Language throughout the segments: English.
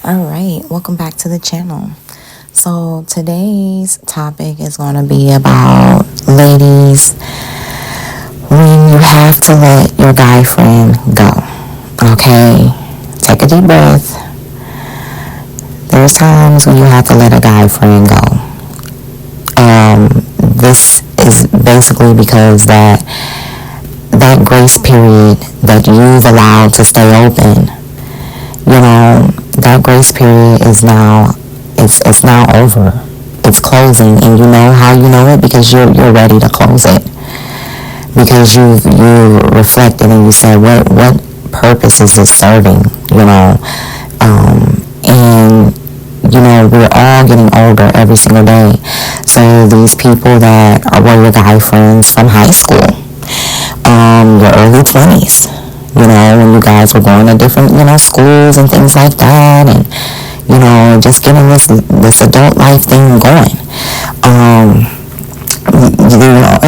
All right, welcome back to the channel. So today's topic is going to be about ladies when you have to let your guy friend go. Okay, take a deep breath. There's times when you have to let a guy friend go. This is basically because that grace period that you've allowed to stay open, that grace period is now, it's now over. It's closing, and you know how you know it? Because you're ready to close it. Because you reflected and you said, what purpose is this serving? And we're all getting older every single day. So these people that were your guy friends from high school, your early 20s, when you guys were going to different, schools and things like that, and, just getting this adult life thing going. And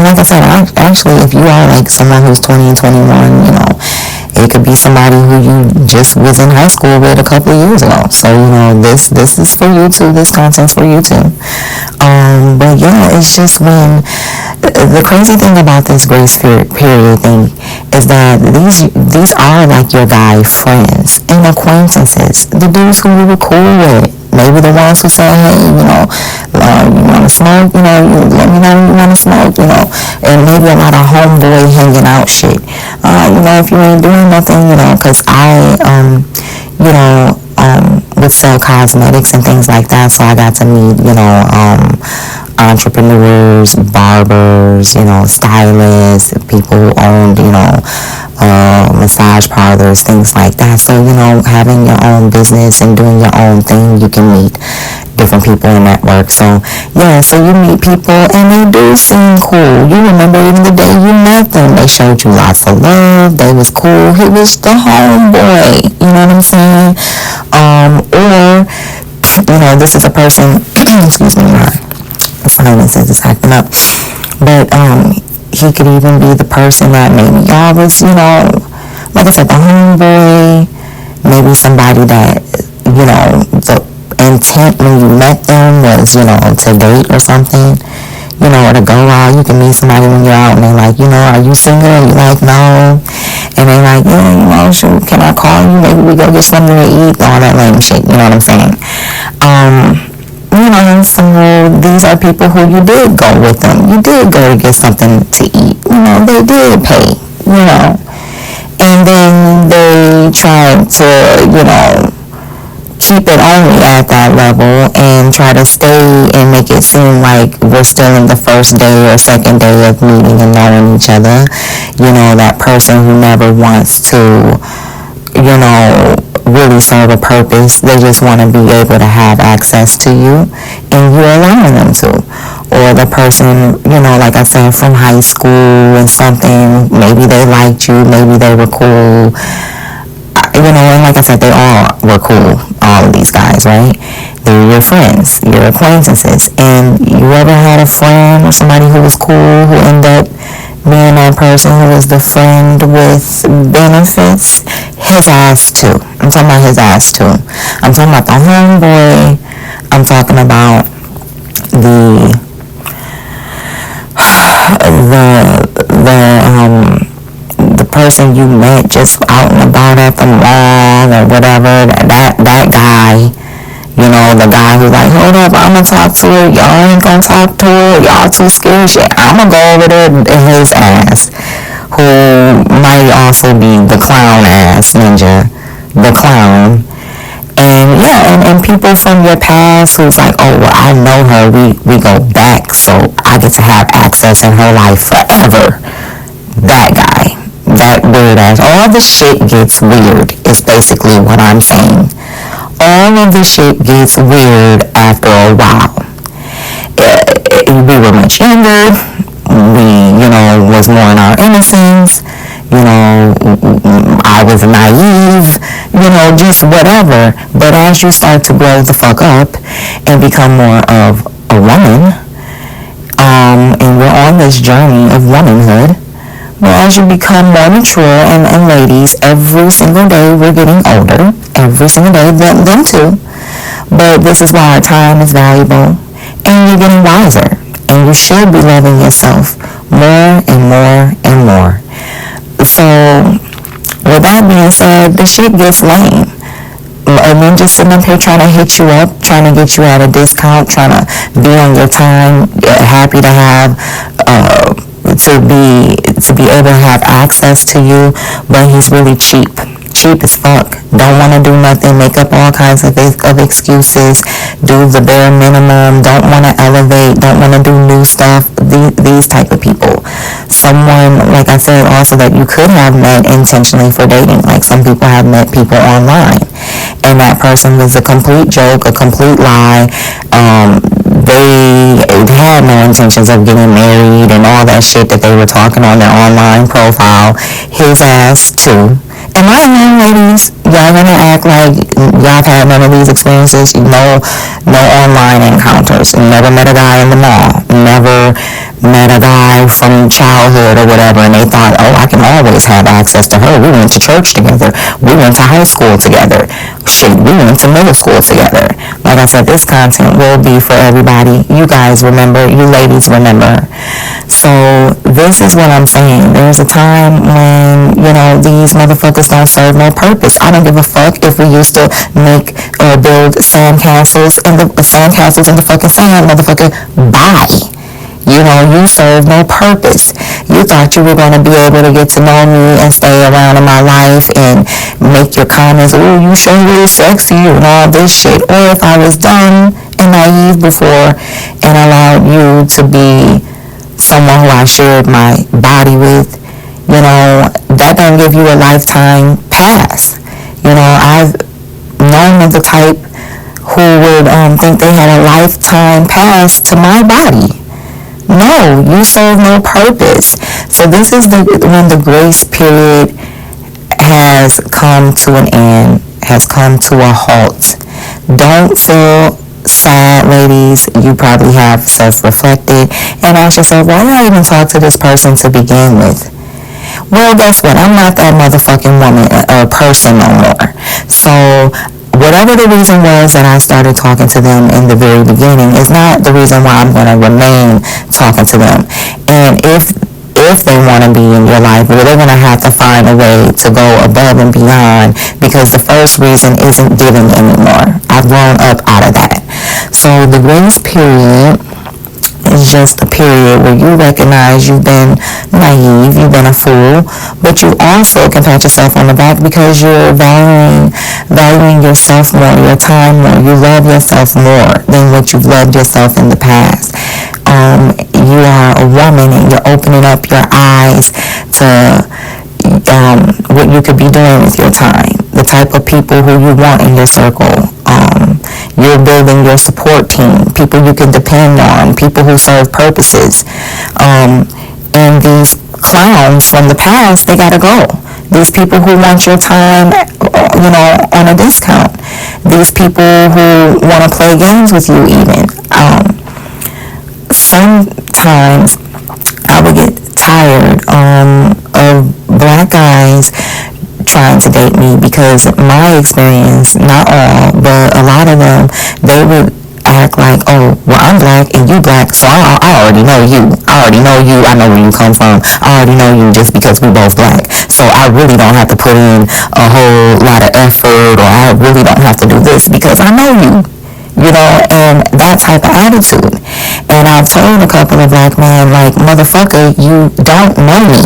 like I said, actually, if you are like someone who's 20 and 21, it could be somebody who you just was in high school with a couple of years ago. So, this is for you too. This content's for you too. But yeah, it's just when the crazy thing about this grace period thing is that these are like your guy friends and acquaintances, the dudes who you were cool with. Maybe the ones who say, hey, you want to smoke, you let me know you want to smoke, and maybe a lot of homeboy hanging out shit. If you ain't doing nothing, because I, would sell cosmetics and things like that, so I got to meet, entrepreneurs, barbers, stylists, people who owned, massage parlors, things like that. So, having your own business and doing your own thing, you can meet different people and network. So, yeah, so you meet people and they do seem cool. You remember even the day you met them, they showed you lots of love. They was cool. He was the homeboy. You know what I'm saying? Or, this is a person, excuse me, my sinuses is acting up. But, he could even be the person that maybe y'all was, like I said, the homeboy, maybe somebody that, the intent when you met them was, to date or something, or to go out. You can meet somebody when you're out and they're like, are you single? And you're like, no. And they're like, yeah, shoot, can I call you? Maybe we go get something to eat, all that lame shit, you know what I'm saying? So these are people who you did go with them. You did go to get something to eat. They did pay, And then they tried to, keep it only at that level and try to stay and make it seem like we're still in the first day or second day of meeting and knowing each other. That person who never wants to, really serve a purpose. They just want to be able to have access to you and you're allowing them to. Or the person, like I said, from high school and something, maybe they liked you, maybe they were cool. And like I said, they all were cool, all of these guys, right? They're your friends, your acquaintances. And you ever had a friend or somebody who was cool who ended up being that person who was the friend with benefits? His ass too. I'm talking about his ass too. I'm talking about the homeboy. I'm talking about the person you met just out and about at the mall or whatever, that guy, the guy who's like, hold up, I'm gonna talk to her, y'all ain't gonna talk to her, y'all too scared, shit, I'm gonna go over there in his ass, who might also be the clown ass ninja, the clown. And yeah, and people from your past who's like, oh, well, I know her, we go back, so I get to have access in her life forever. That guy, that weird ass, all the shit gets weird is basically what I'm saying. All of the shit gets weird after a while. We were much younger, we, was more in our innocence, I was naive, just whatever. But as you start to grow the fuck up and become more of a woman, and we're on this journey of womanhood, well, as you become more mature, and ladies, every single day we're getting older, every single day, them too. But this is why our time is valuable, and you're getting wiser, and you should be loving yourself more and more and more. So, with that being said, the shit gets lame. And then just sitting up here trying to hit you up, trying to get you at a discount, trying to be on your time, happy to have, to be able to have access to you, but he's really cheap as fuck. Don't want to do nothing, make up all kinds of excuses, do the bare minimum, don't want to elevate, don't want to do new stuff. These type of people. Someone, like I said, also that you could have met intentionally for dating. Like some people have met people online, and that person was a complete joke, a complete lie. They had no intentions of getting married and all that shit that they were talking on their online profile. His ass too. And my young ladies, y'all gonna act like y'all have had none of these experiences. No online encounters. Never met a guy in the mall. Never met a guy from childhood or whatever, and they thought, oh, I can always have access to her. We went to church together. We went to high school together. Shit, we went to middle school together. Like I said, this content will be for everybody. You guys remember. You ladies remember. So this is what I'm saying. There's a time when, these motherfuckers don't serve no purpose. I don't give a fuck if we used to make or build sandcastles in the fucking sand, motherfucker. Bye. You serve no purpose. You thought you were going to be able to get to know me and stay around in my life and make your comments, oh, you sure really sexy and all this shit. Or if I was dumb and naive before and allowed you to be someone who I shared my body with, that don't give you a lifetime pass. I've known of the type who would think they had a lifetime pass to my body. No, you serve no purpose. So this is when the grace period has come to an end, has come to a halt. Don't feel sad, ladies. You probably have self-reflected and asked yourself, why did I even talk to this person to begin with? Well, guess what? I'm not that motherfucking woman or person no more. So whatever the reason was that I started talking to them in the very beginning is not the reason why I'm going to remain talking to them. And if they want to be in your life, well, they're going to have to find a way to go above and beyond, because the first reason isn't giving anymore. I've grown up out of that. So the grace period is just a period where you recognize you've been naive, you've been a fool, but you also can pat yourself on the back because you're valuing yourself more, your time more. You love yourself more than what you've loved yourself in the past. You are a woman and you're opening up your eyes to what you could be doing with your time, the type of people who you want in your circle. You're building your support team, people you can depend on, people who serve purposes. And these clowns from the past, they gotta go. These people who want your time, on a discount. These people who want to play games with you even. Sometimes I would get tired of black guys trying to date me, because my experience, not all, but a lot of them, they would act like, oh, well, I'm black and you black, so I already know you. I know where you come from. I already know you just because we both black. So I really don't have to put in a whole lot of effort, or I really don't have to do this because I know you. And that type of attitude. And I've told a couple of black men, like, motherfucker, you don't know me.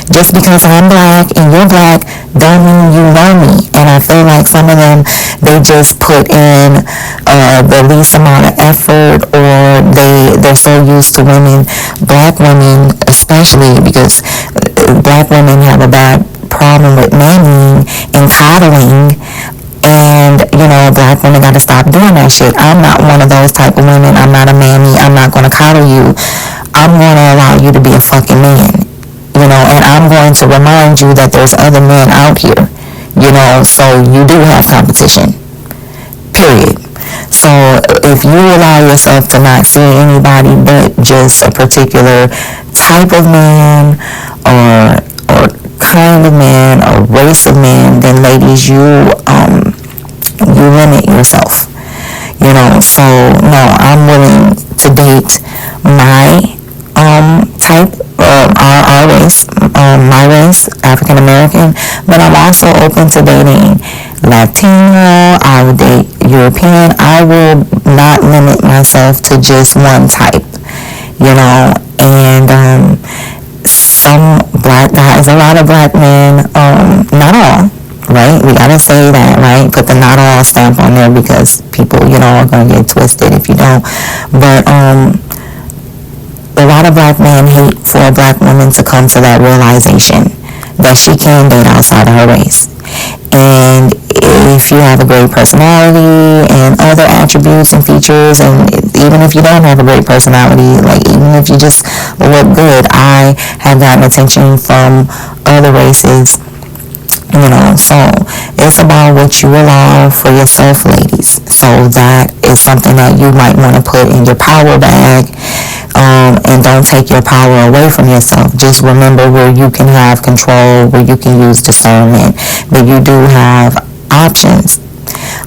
Just because I'm black and you're black don't mean you know me. And I feel like some of them, they just put in the least amount of effort, or they're so used to women, black women especially, because black women have a bad problem with nannying and coddling. And, black women got to stop doing that shit. I'm not one of those type of women. I'm not a mammy. I'm not going to coddle you. I'm going to allow you to be a fucking man. And I'm going to remind you that there's other men out here. So you do have competition. Period. So if you allow yourself to not see anybody but just a particular type of man, or kind of man, or race of man, then ladies, you you limit yourself. So no, I'm willing to date my type, our race, my race, African American, but I'm also open to dating Latino. I will date European. I will not limit myself to just one type, and some black guys, a lot of black men, not all, right? We gotta say that, right? Put the not all stamp on there, because people, are gonna get twisted if you don't. But a lot of black men hate for a black woman to come to that realization that she can date outside of her race. And if you have a great personality and other attributes and features, and even if you don't have a great personality, like even if you just look good, I have gotten attention from other races, so it's about what you allow for yourself, ladies. So that is something that you might want to put in your power bag, and don't take your power away from yourself. Just remember where you can have control, where you can use discernment, but you do have options.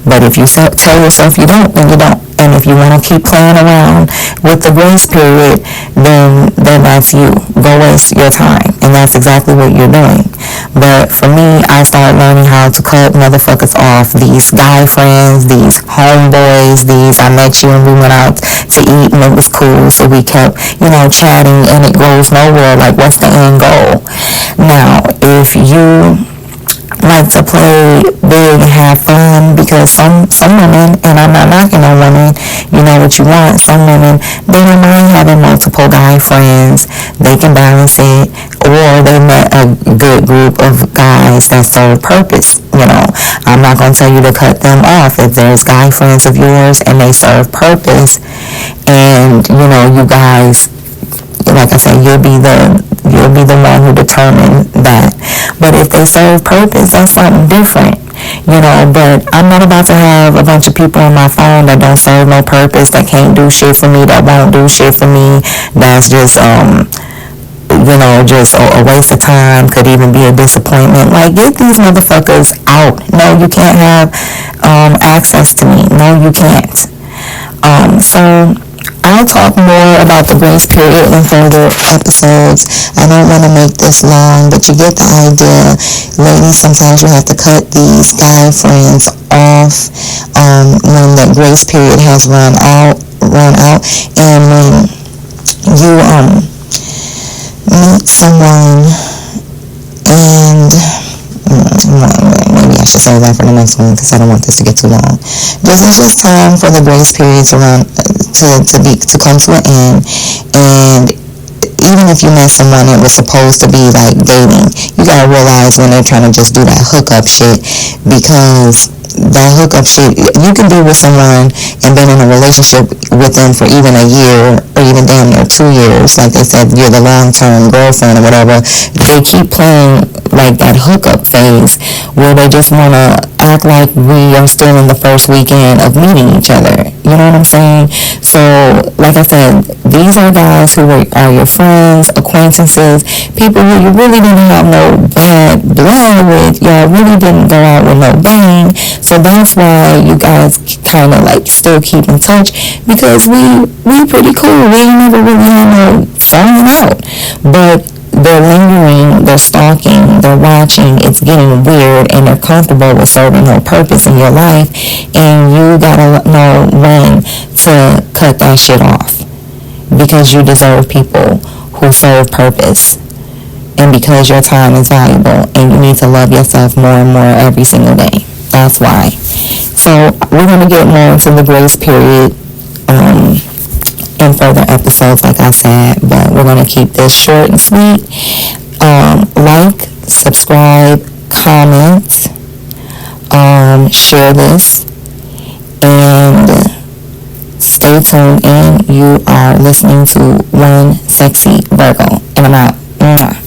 But if you tell yourself you don't, then you don't. And if you want to keep playing around with the grace period, then that's you. Go waste your time. And that's exactly what you're doing. But for me, I started learning how to cut motherfuckers off. These guy friends, these homeboys, I met you and we went out to eat and it was cool. So we kept, chatting, and it goes nowhere. Like, what's the end goal? Now, if you like to play big and have fun, because some women, and I'm not knocking on women, you know what you want, some women, they don't mind having multiple guy friends, they can balance it, or they met a good group of guys that serve purpose. I'm not going to tell you to cut them off. If there's guy friends of yours and they serve purpose, and you guys, like I said, you'll be the one who determines that. But if they serve purpose, that's something different, but I'm not about to have a bunch of people on my phone that don't serve no purpose, that can't do shit for me, that won't do shit for me, that's just just a waste of time, could even be a disappointment. Like, get these motherfuckers out. No, you can't have access to me. No, you can't. So I'll talk more about the grace period in further episodes. I don't want to make this long, but you get the idea. Ladies, sometimes you have to cut these guy friends off when the grace period has run out, and when you meet someone, and maybe I should save that for the next one, because I don't want this to get too long. It's just time for the grace period to run, to come to an end. And even if you met someone that was supposed to be like dating, you gotta realize when they're trying to just do that hookup shit, because that hookup shit, you can be with someone and been in a relationship with them for even a year, or even damn near 2 years, like they said, you're the long-term girlfriend or whatever. They keep playing like that hookup phase, where they just want to act like we are still in the first weekend of meeting each other. You know what I'm saying? So, like I said, these are guys who are your friends, acquaintances, people who you really didn't have no bad blood with. Y'all really didn't go out with no bang. So that's why you guys kind of like still keep in touch, because we pretty cool. We ain't never really had no falling out. But they're lingering, they're stalking, they're watching, it's getting weird, and they're comfortable with serving no purpose in your life, and you gotta know when to cut that shit off, because you deserve people who serve purpose, and because your time is valuable, and you need to love yourself more and more every single day. That's why. So we're going to get more into the grace period in further episodes, like I said, but we're going to keep this short and sweet. Like, subscribe, comment, share this, and stay tuned in. You are listening to One Sexy Virgo, and I'm out.